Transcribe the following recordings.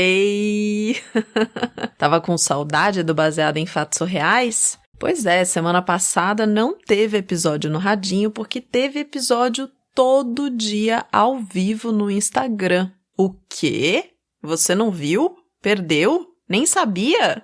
Ei! Tava com saudade do Baseado em Fatos Surreais? Pois é, semana passada não teve episódio no Radinho porque teve episódio todo dia ao vivo no Instagram. O quê? Você não viu? Perdeu? Nem sabia?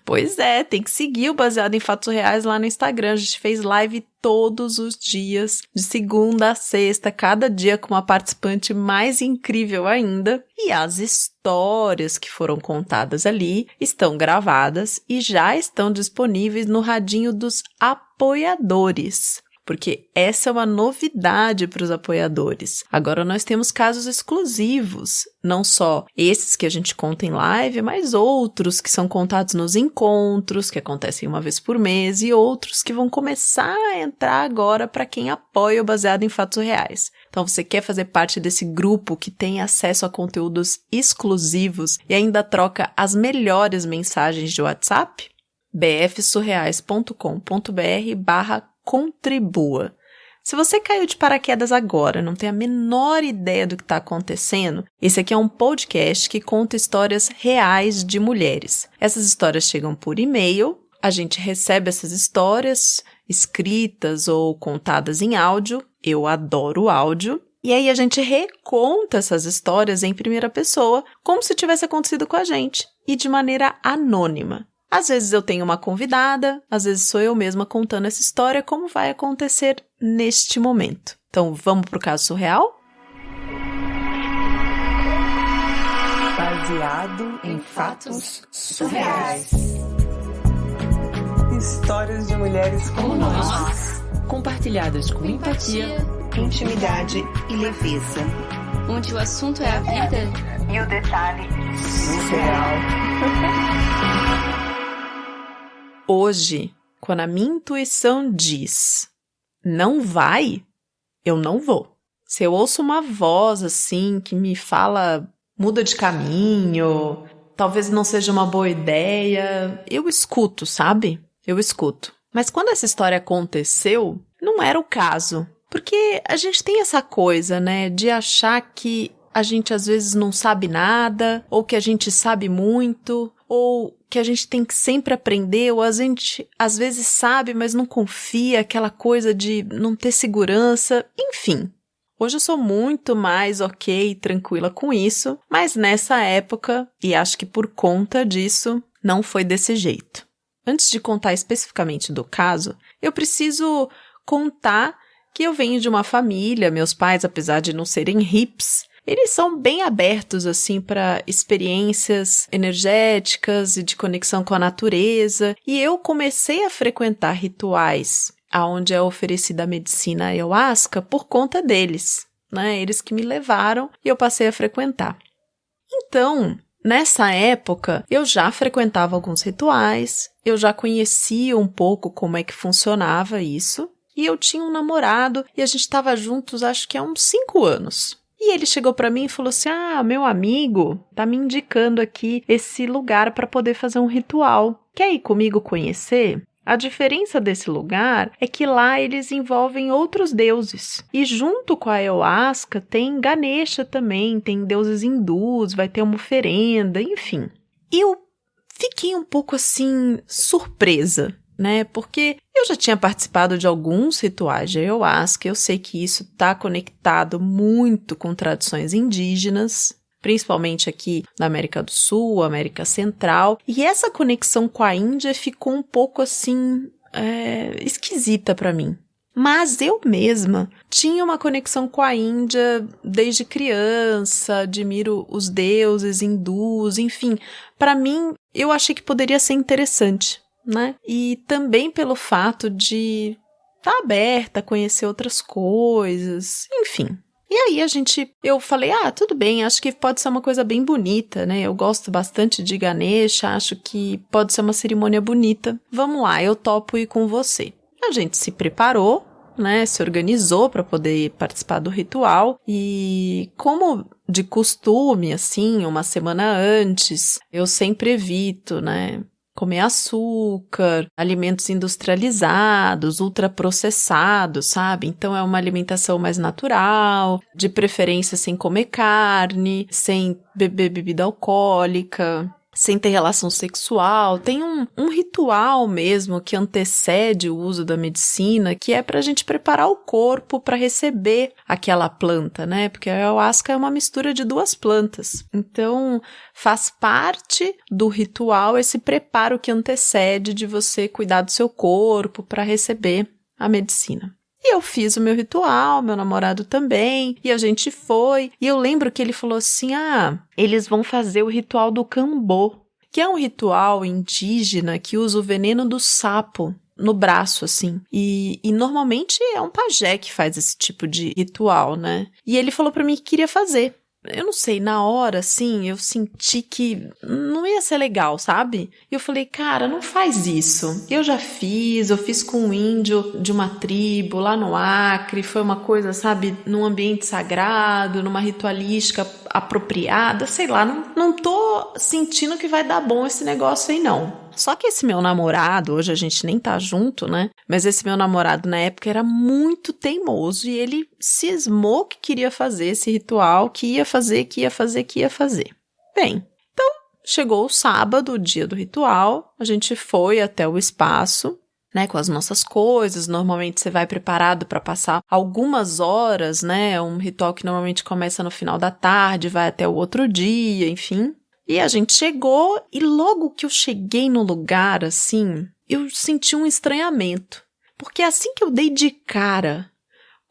Pois é, tem que seguir o Baseado em Fatos Reais lá no Instagram. A gente fez live todos os dias, de segunda a sexta, cada dia com uma participante mais incrível ainda. E as histórias que foram contadas ali estão gravadas e já estão disponíveis no Radinho dos Apoiadores. Porque essa é uma novidade para os apoiadores. Agora nós temos casos exclusivos, não só esses que a gente conta em live, mas outros que são contados nos encontros, que acontecem uma vez por mês, e outros que vão começar a entrar agora para quem apoia o Baseado em Fatos Reais. Então você quer fazer parte desse grupo que tem acesso a conteúdos exclusivos e ainda troca as melhores mensagens de WhatsApp? bfsurreais.com.br/contribua. Se você caiu de paraquedas agora, não tem a menor ideia do que está acontecendo, esse aqui é um podcast que conta histórias reais de mulheres. Essas histórias chegam por e-mail, a gente recebe essas histórias escritas ou contadas em áudio, eu adoro áudio, e aí a gente reconta essas histórias em primeira pessoa, como se tivesse acontecido com a gente, e de maneira anônima. Às vezes eu tenho uma convidada, às vezes sou eu mesma contando essa história, como vai acontecer neste momento. Então, vamos para o caso surreal? Baseado em fatos surreais. Histórias de mulheres como nós, compartilhadas com empatia, intimidade e leveza. onde o assunto é a vida E o detalhe surreal. Hoje, quando a minha intuição diz não vai, eu não vou. Se eu ouço uma voz assim que me fala muda de caminho, talvez não seja uma boa ideia, eu escuto, sabe? Eu escuto. Mas quando essa história aconteceu, não era o caso. Porque a gente tem essa coisa, né, de achar que a gente às vezes não sabe nada, ou que a gente sabe muito, ou que a gente tem que sempre aprender, ou a gente às vezes sabe, mas não confia, aquela coisa de não ter segurança, enfim. Hoje eu sou muito mais ok e tranquila com isso, mas nessa época, e acho que por conta disso, não foi desse jeito. Antes de contar especificamente do caso, eu preciso contar que eu venho de uma família, meus pais, apesar de não serem hips, eles são bem abertos, assim, para experiências energéticas e de conexão com a natureza. E eu comecei a frequentar rituais onde é oferecida a medicina ayahuasca por conta deles, né? Eles que me levaram e eu passei a frequentar. Então, nessa época, eu já frequentava alguns rituais, eu já conhecia um pouco como é que funcionava isso, e eu tinha um namorado e a gente estava juntos acho que há uns 5 anos. E ele chegou para mim e falou assim, meu amigo tá me indicando aqui esse lugar para poder fazer um ritual. Quer ir comigo conhecer? A diferença desse lugar é que lá eles envolvem outros deuses. E junto com a ayahuasca tem Ganesha também, tem deuses hindus, vai ter uma oferenda, enfim. E eu fiquei um pouco assim surpresa, né? Porque eu já tinha participado de alguns rituais de ayahuasca, eu sei que isso está conectado muito com tradições indígenas, principalmente aqui na América do Sul, América Central, e essa conexão com a Índia ficou um pouco assim, esquisita para mim. Mas eu mesma tinha uma conexão com a Índia desde criança, admiro os deuses hindus, enfim, para mim eu achei que poderia ser interessante, né? E também pelo fato de estar aberta a conhecer outras coisas, enfim. E aí eu falei, tudo bem, acho que pode ser uma coisa bem bonita, né? Eu gosto bastante de Ganesha, acho que pode ser uma cerimônia bonita. Vamos lá, eu topo ir com você. A gente se preparou, né? Se organizou para poder participar do ritual e como de costume, assim, uma semana antes, eu sempre evito, né? comer açúcar, alimentos industrializados, ultraprocessados, sabe? Então é uma alimentação mais natural, de preferência sem comer carne, sem beber bebida alcoólica, sem ter relação sexual. Tem um ritual mesmo que antecede o uso da medicina, que é para a gente preparar o corpo para receber aquela planta, né? Porque a ayahuasca é uma mistura de 2 plantas. Então, faz parte do ritual esse preparo que antecede de você cuidar do seu corpo para receber a medicina. E eu fiz o meu ritual, meu namorado também, e a gente foi. E eu lembro que ele falou assim, eles vão fazer o ritual do Cambô, que é um ritual indígena que usa o veneno do sapo no braço, assim. E normalmente é um pajé que faz esse tipo de ritual, né? E ele falou pra mim que queria fazer. Eu não sei, na hora, assim, eu senti que não ia ser legal, sabe? E eu falei, cara, não faz isso. Eu fiz com um índio de uma tribo lá no Acre, foi uma coisa, sabe, num ambiente sagrado, numa ritualística apropriada, sei lá, não tô sentindo que vai dar bom esse negócio aí, não. Só que esse meu namorado, hoje a gente nem tá junto, né? Mas esse meu namorado na época era muito teimoso e ele cismou que queria fazer esse ritual, que ia fazer. Bem, então chegou o sábado, o dia do ritual, a gente foi até o espaço, né, com as nossas coisas. Normalmente você vai preparado para passar algumas horas, né? Um ritual que normalmente começa no final da tarde, vai até o outro dia, enfim. E a gente chegou e logo que eu cheguei no lugar, assim, eu senti um estranhamento. Porque assim que eu dei de cara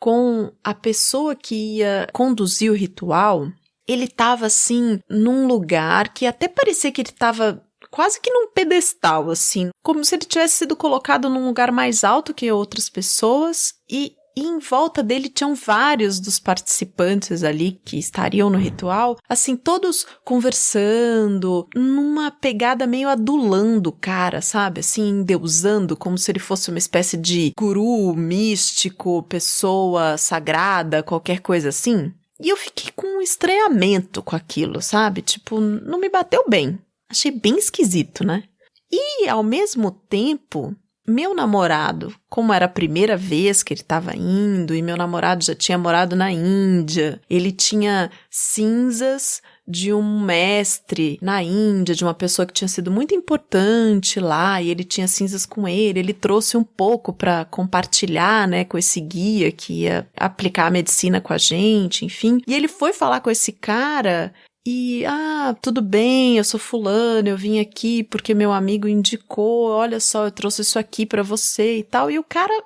com a pessoa que ia conduzir o ritual, ele tava, assim, num lugar que até parecia que ele tava quase que num pedestal, assim, como se ele tivesse sido colocado num lugar mais alto que outras pessoas e em volta dele tinham vários dos participantes ali que estariam no ritual, assim, todos conversando, numa pegada meio adulando o cara, sabe? Assim, endeusando, como se ele fosse uma espécie de guru místico, pessoa sagrada, qualquer coisa assim. E eu fiquei com um estranhamento com aquilo, sabe? Tipo, não me bateu bem. Achei bem esquisito, né? E, ao mesmo tempo, meu namorado, como era a primeira vez que ele estava indo, e meu namorado já tinha morado na Índia, ele tinha cinzas de um mestre na Índia, de uma pessoa que tinha sido muito importante lá, e ele tinha cinzas com ele trouxe um pouco para compartilhar, né, com esse guia que ia aplicar a medicina com a gente, enfim. E ele foi falar com esse cara e, tudo bem, eu sou fulano, eu vim aqui porque meu amigo indicou, olha só, eu trouxe isso aqui pra você e tal. E o cara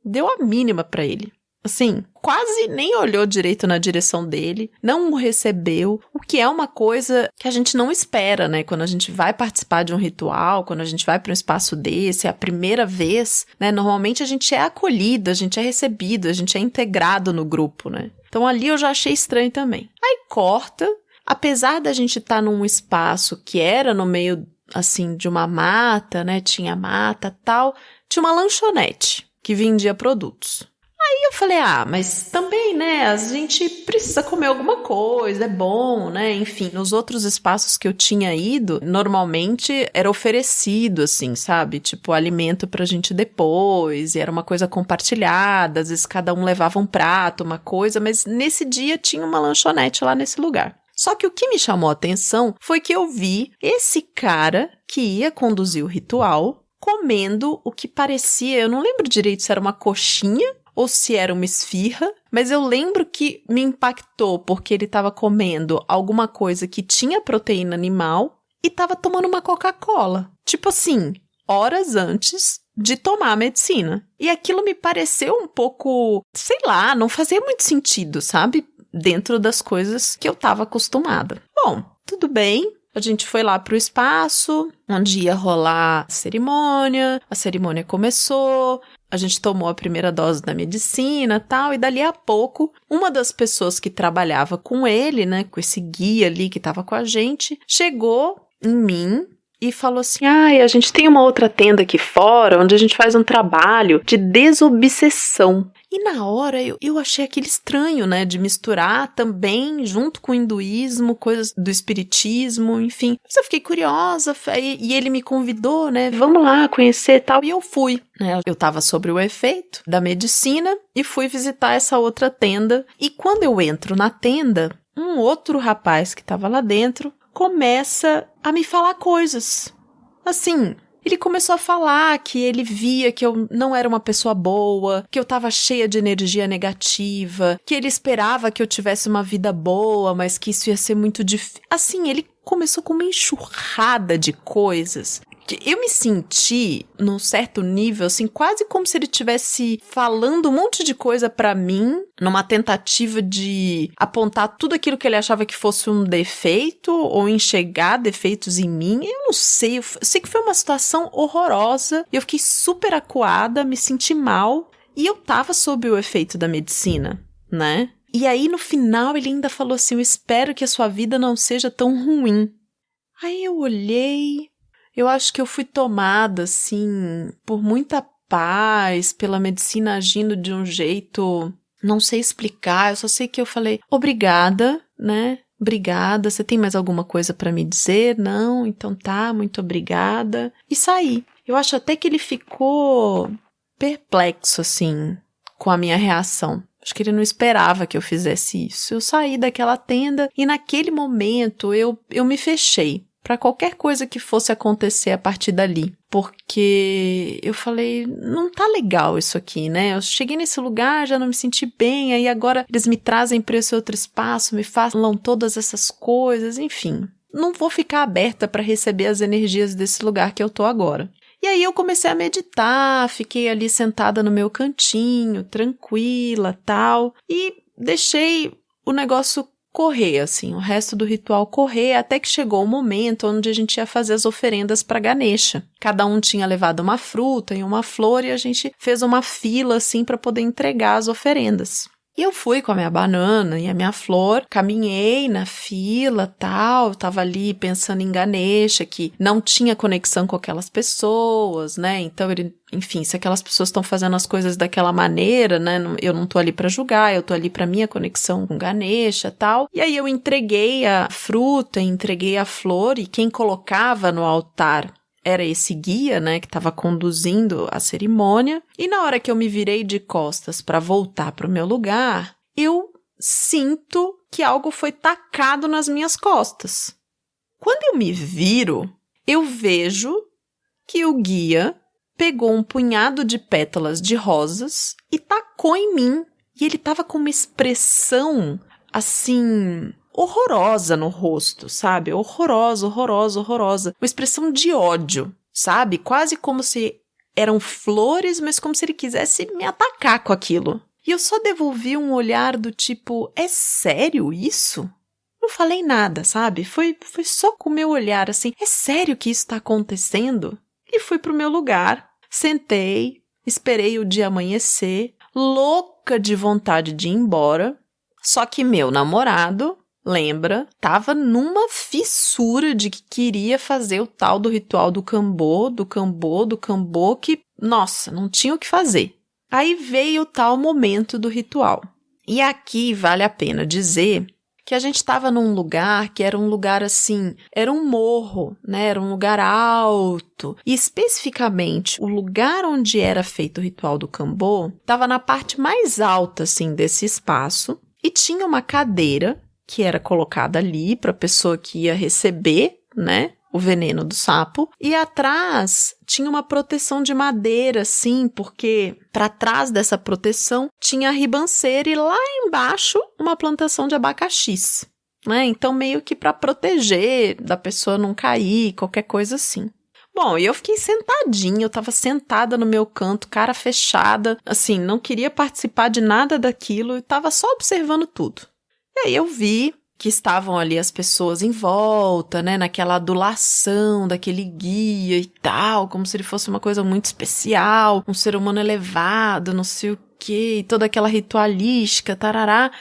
deu a mínima pra ele. Assim, quase nem olhou direito na direção dele, não o recebeu, o que é uma coisa que a gente não espera, né? Quando a gente vai participar de um ritual, quando a gente vai para um espaço desse, é a primeira vez, né? Normalmente a gente é acolhido, a gente é recebido, a gente é integrado no grupo, né? Então ali eu já achei estranho também. Aí corta. Apesar da gente estar num espaço que era no meio, assim, de uma mata, né, tinha mata e tal, tinha uma lanchonete que vendia produtos. Aí eu falei, mas também, né, a gente precisa comer alguma coisa, é bom, né, enfim. Nos outros espaços que eu tinha ido, normalmente era oferecido, assim, sabe, tipo, alimento pra gente depois, e era uma coisa compartilhada, às vezes cada um levava um prato, uma coisa, mas nesse dia tinha uma lanchonete lá nesse lugar. Só que o que me chamou a atenção foi que eu vi esse cara que ia conduzir o ritual comendo o que parecia, eu não lembro direito se era uma coxinha ou se era uma esfirra, mas eu lembro que me impactou porque ele estava comendo alguma coisa que tinha proteína animal e estava tomando uma Coca-Cola. Tipo assim, horas antes de tomar a medicina. E aquilo me pareceu um pouco, sei lá, não fazia muito sentido, sabe? Dentro das coisas que eu estava acostumada. Bom, tudo bem. A gente foi lá pro espaço, onde ia rolar a cerimônia começou, a gente tomou a primeira dose da medicina e tal, e dali a pouco, uma das pessoas que trabalhava com ele, né, com esse guia ali que estava com a gente, chegou em mim e falou assim, a gente tem uma outra tenda aqui fora, onde a gente faz um trabalho de desobsessão. E na hora eu achei aquele estranho, né, de misturar também, junto com o hinduísmo, coisas do espiritismo, enfim. Mas eu fiquei curiosa, e ele me convidou, né, vamos lá conhecer e tal, e eu fui, né. Eu tava sobre o efeito da medicina e fui visitar essa outra tenda. E quando eu entro na tenda, um outro rapaz que tava lá dentro começa a me falar coisas. Assim, ele começou a falar que ele via que eu não era uma pessoa boa, que eu tava cheia de energia negativa, que ele esperava que eu tivesse uma vida boa, mas que isso ia ser muito difícil. Assim, ele começou com uma enxurrada de coisas. Eu me senti, num certo nível, assim, quase como se ele estivesse falando um monte de coisa pra mim, numa tentativa de apontar tudo aquilo que ele achava que fosse um defeito, ou enxergar defeitos em mim. Eu não sei, eu sei que foi uma situação horrorosa, e eu fiquei super acuada, me senti mal, e eu tava sob o efeito da medicina, né? E aí, no final, ele ainda falou assim, eu espero que a sua vida não seja tão ruim. Aí eu olhei... Eu acho que eu fui tomada, assim, por muita paz, pela medicina agindo de um jeito... Não sei explicar, eu só sei que eu falei, obrigada, né? Obrigada, você tem mais alguma coisa pra me dizer? Não? Então tá, muito obrigada. E saí. Eu acho até que ele ficou perplexo, assim, com a minha reação. Acho que ele não esperava que eu fizesse isso. Eu saí daquela tenda e naquele momento eu me fechei para qualquer coisa que fosse acontecer a partir dali. Porque eu falei, não tá legal isso aqui, né? Eu cheguei nesse lugar, já não me senti bem, aí agora eles me trazem para esse outro espaço, me falam todas essas coisas, enfim. Não vou ficar aberta para receber as energias desse lugar que eu tô agora. E aí eu comecei a meditar, fiquei ali sentada no meu cantinho, tranquila, tal, e deixei o negócio correr, assim, o resto do ritual correr, até que chegou o momento onde a gente ia fazer as oferendas para Ganesha. Cada um tinha levado uma fruta e uma flor e a gente fez uma fila, assim, para poder entregar as oferendas. E eu fui com a minha banana e a minha flor, caminhei na fila, tal, tava ali pensando em Ganesha, que não tinha conexão com aquelas pessoas, né, então ele, enfim, se aquelas pessoas estão fazendo as coisas daquela maneira, né, eu não tô ali pra julgar, eu tô ali pra minha conexão com Ganesha, tal, e aí eu entreguei a fruta, entreguei a flor, e quem colocava no altar era esse guia, né, que estava conduzindo a cerimônia, e na hora que eu me virei de costas para voltar para o meu lugar, eu sinto que algo foi tacado nas minhas costas. Quando eu me viro, eu vejo que o guia pegou um punhado de pétalas de rosas e tacou em mim, e ele estava com uma expressão, assim... horrorosa no rosto, sabe? Horrorosa. Uma expressão de ódio, sabe? Quase como se eram flores, mas como se ele quisesse me atacar com aquilo. E eu só devolvi um olhar do tipo, é sério isso? Não falei nada, sabe? Foi só com o meu olhar, assim, é sério que isso tá acontecendo? E fui pro meu lugar, sentei, esperei o dia amanhecer, louca de vontade de ir embora, só que meu namorado... lembra, tava numa fissura de que queria fazer o tal do ritual do Kambô, que, nossa, não tinha o que fazer. Aí veio o tal momento do ritual. E aqui vale a pena dizer que a gente estava num lugar que era um lugar assim, era um morro, né? Era um lugar alto. E especificamente, o lugar onde era feito o ritual do Kambô estava na parte mais alta, assim, desse espaço. E tinha uma cadeira que era colocada ali para a pessoa que ia receber, né, o veneno do sapo. E atrás tinha uma proteção de madeira, assim, porque para trás dessa proteção tinha a ribanceira e lá embaixo uma plantação de abacaxis, né? Então meio que para proteger da pessoa não cair, qualquer coisa assim. Bom, e eu fiquei sentadinha, eu tava sentada no meu canto, cara fechada, assim, não queria participar de nada daquilo e tava só observando tudo. E aí eu vi que estavam ali as pessoas em volta, né, naquela adulação daquele guia e tal, como se ele fosse uma coisa muito especial, um ser humano elevado, não sei o quê, toda aquela ritualística, tarará.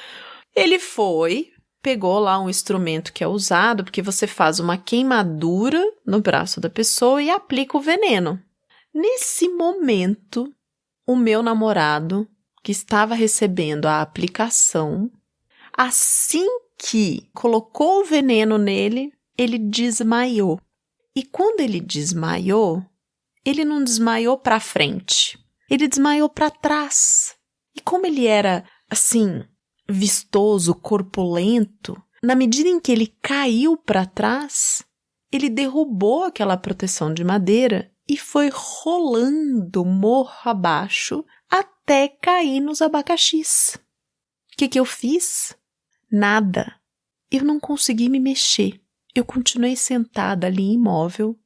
Ele foi pegou lá um instrumento que é usado, porque você faz uma queimadura no braço da pessoa e aplica o veneno. Nesse momento, o meu namorado, que estava recebendo a aplicação, assim que colocou o veneno nele, ele desmaiou. E quando ele desmaiou, ele não desmaiou para frente, ele desmaiou para trás. E como ele era, assim, vistoso, corpulento, na medida em que ele caiu para trás, ele derrubou aquela proteção de madeira e foi rolando morro abaixo até cair nos abacaxis. O que eu fiz? Nada. Eu não consegui me mexer. Eu continuei sentada ali imóvel,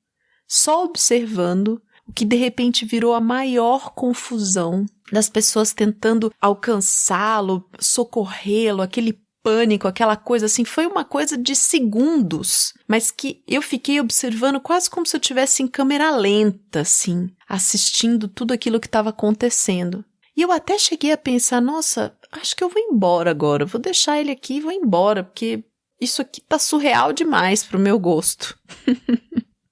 só observando o que de repente virou a maior confusão das pessoas tentando alcançá-lo, socorrê-lo, aquele pânico, aquela coisa assim. Foi uma coisa de segundos, mas que eu fiquei observando quase como se eu estivesse em câmera lenta, assim, assistindo tudo aquilo que estava acontecendo. E eu até cheguei a pensar, nossa, acho que eu vou embora agora, vou deixar ele aqui e vou embora, porque isso aqui tá surreal demais pro meu gosto.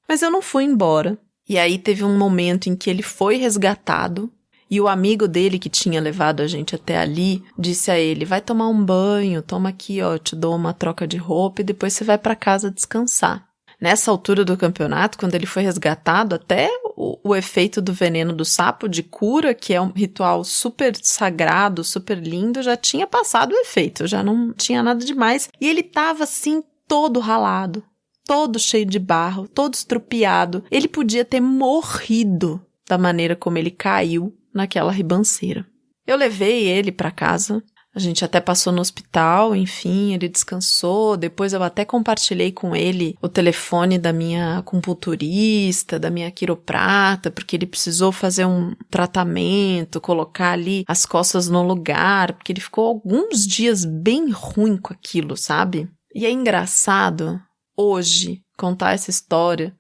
Mas eu não fui embora. E aí teve um momento em que ele foi resgatado e o amigo dele que tinha levado a gente até ali disse a ele, vai tomar um banho, toma aqui, ó, eu te dou uma troca de roupa e depois você vai pra casa descansar. Nessa altura do campeonato, quando ele foi resgatado, até o efeito do veneno do sapo de cura, que é um ritual super sagrado, super lindo, já tinha passado o efeito, já não tinha nada demais. E ele tava assim, todo ralado, todo cheio de barro, todo estrupiado. Ele podia ter morrido da maneira como ele caiu naquela ribanceira. Eu levei ele pra casa. A gente até passou no hospital, enfim, ele descansou. Depois eu até compartilhei com ele o telefone da minha acupunturista, da minha quiroprata, porque ele precisou fazer um tratamento, colocar ali as costas no lugar, porque ele ficou alguns dias bem ruim com aquilo, sabe? E é engraçado, hoje, contar essa história,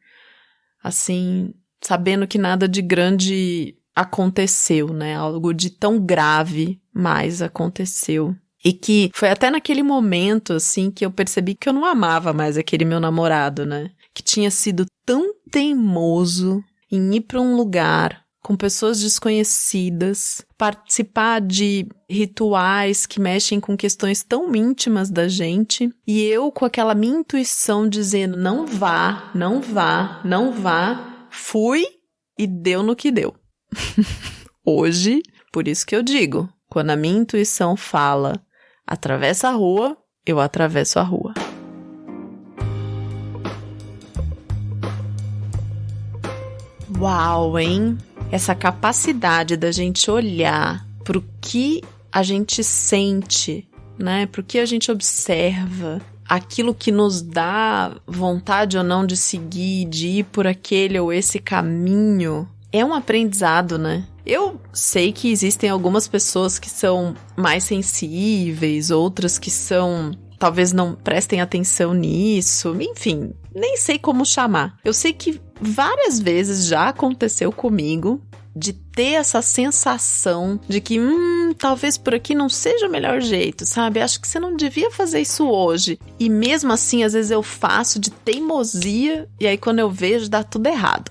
assim, sabendo que nada de grande aconteceu, né? Algo de tão grave, mas aconteceu. E que foi até naquele momento, assim, que eu percebi que eu não amava mais aquele meu namorado, né? Que tinha sido tão teimoso em ir para um lugar com pessoas desconhecidas, participar de rituais que mexem com questões tão íntimas da gente, e eu com aquela minha intuição dizendo, não vá, não vá, não vá, fui e deu no que deu. Hoje, por isso que eu digo, quando a minha intuição fala, atravessa a rua, eu atravesso a rua. Uau, hein? Essa capacidade da gente olhar pro que a gente sente, né? Pro que a gente observa, aquilo que nos dá vontade ou não de seguir, de ir por aquele ou esse caminho. É um aprendizado, né? Eu sei que existem algumas pessoas que são mais sensíveis, outras que talvez não prestem atenção nisso, enfim, nem sei como chamar. Eu sei que várias vezes já aconteceu comigo de ter essa sensação de que, talvez por aqui não seja o melhor jeito, sabe? Acho que você não devia fazer isso hoje. E mesmo assim, às vezes eu faço de teimosia e aí quando eu vejo dá tudo errado.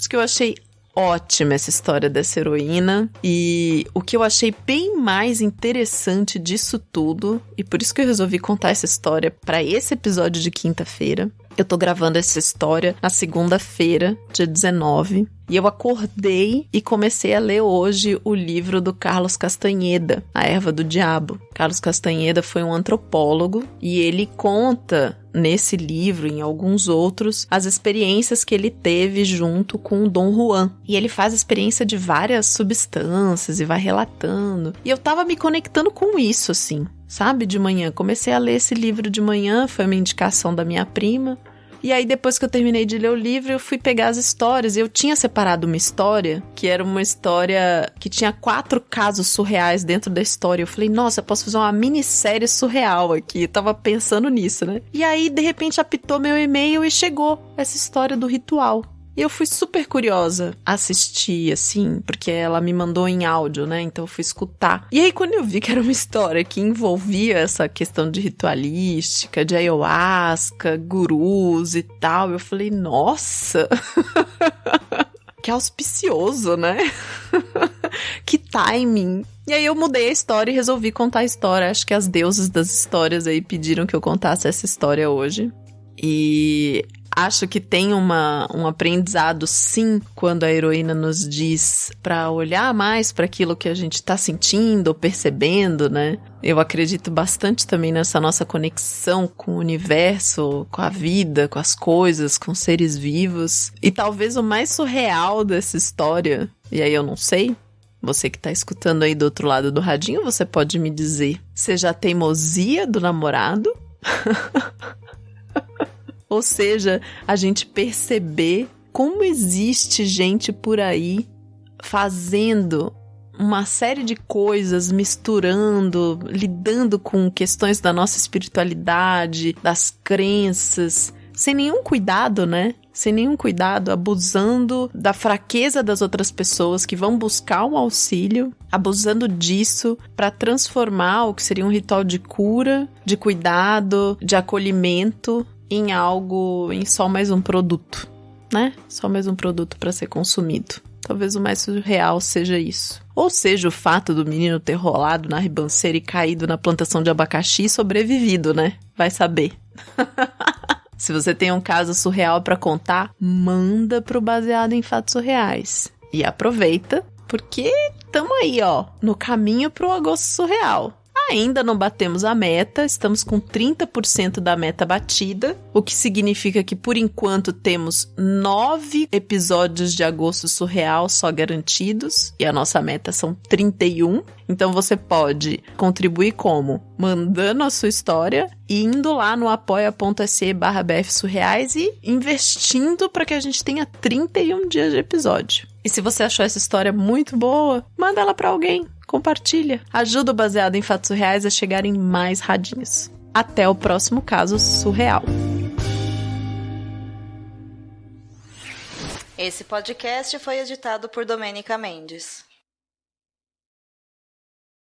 Que eu achei ótima essa história dessa heroína, e o que eu achei bem mais interessante disso tudo, e por isso que eu resolvi contar essa história para esse episódio de quinta-feira. Eu tô gravando essa história na segunda-feira, dia 19, e eu acordei e comecei a ler hoje o livro do Carlos Castanheda, A Erva do Diabo. Carlos Castanheda foi um antropólogo e ele conta nesse livro e em alguns outros as experiências que ele teve junto com o Dom Juan. E ele faz a experiência de várias substâncias e vai relatando. E eu tava me conectando com isso, assim, sabe? De manhã. Comecei a ler esse livro de manhã, foi uma indicação da minha prima. E aí, depois que eu terminei de ler o livro, eu fui pegar as histórias. E eu tinha separado uma história, que era uma história que tinha 4 casos surreais dentro da história. Eu falei, nossa, eu posso fazer uma minissérie surreal aqui. Eu tava pensando nisso, né? E aí, de repente, apitou meu e-mail e chegou essa história do ritual. E eu fui super curiosa assistir, assim, porque ela me mandou em áudio, né? Então eu fui escutar. E aí, quando eu vi que era uma história que envolvia essa questão de ritualística, de ayahuasca, gurus e tal, eu falei, nossa! Que auspicioso, né? Que timing! E aí eu mudei a história e resolvi contar a história. Acho que as deusas das histórias aí pediram que eu contasse essa história hoje. E acho que tem um aprendizado, sim, quando a heroína nos diz para olhar mais para aquilo que a gente tá sentindo ou percebendo, né? Eu acredito bastante também nessa nossa conexão com o universo, com a vida, com as coisas, com os seres vivos. E talvez o mais surreal dessa história, e aí eu não sei, você que tá escutando aí do outro lado do radinho, você pode me dizer, seja a teimosia do namorado... Ou seja, a gente perceber como existe gente por aí fazendo uma série de coisas, misturando, lidando com questões da nossa espiritualidade, das crenças, sem nenhum cuidado, né? Sem nenhum cuidado, abusando da fraqueza das outras pessoas que vão buscar um auxílio, abusando disso para transformar o que seria um ritual de cura, de cuidado, de acolhimento em algo, em só mais um produto, né? Só mais um produto para ser consumido. Talvez o mais surreal seja isso. Ou seja, o fato do menino ter rolado na ribanceira e caído na plantação de abacaxi e sobrevivido, né? Vai saber. Se você tem um caso surreal para contar, manda pro Baseado em Fatos Surreais. E aproveita, porque tamo aí, ó, no caminho pro agosto surreal. Ainda não batemos a meta, estamos com 30% da meta batida, o que significa que, por enquanto, temos 9 episódios de Agosto Surreal só garantidos, e a nossa meta são 31. Então você pode contribuir como? Mandando a sua história e indo lá no apoia.se/bfsurreais e investindo para que a gente tenha 31 dias de episódio. E se você achou essa história muito boa, manda ela para alguém. Compartilha. Ajuda o Baseado em Fatos Surreais a chegar em mais radinhos. Até o próximo caso surreal. Esse podcast foi editado por Domênica Mendes.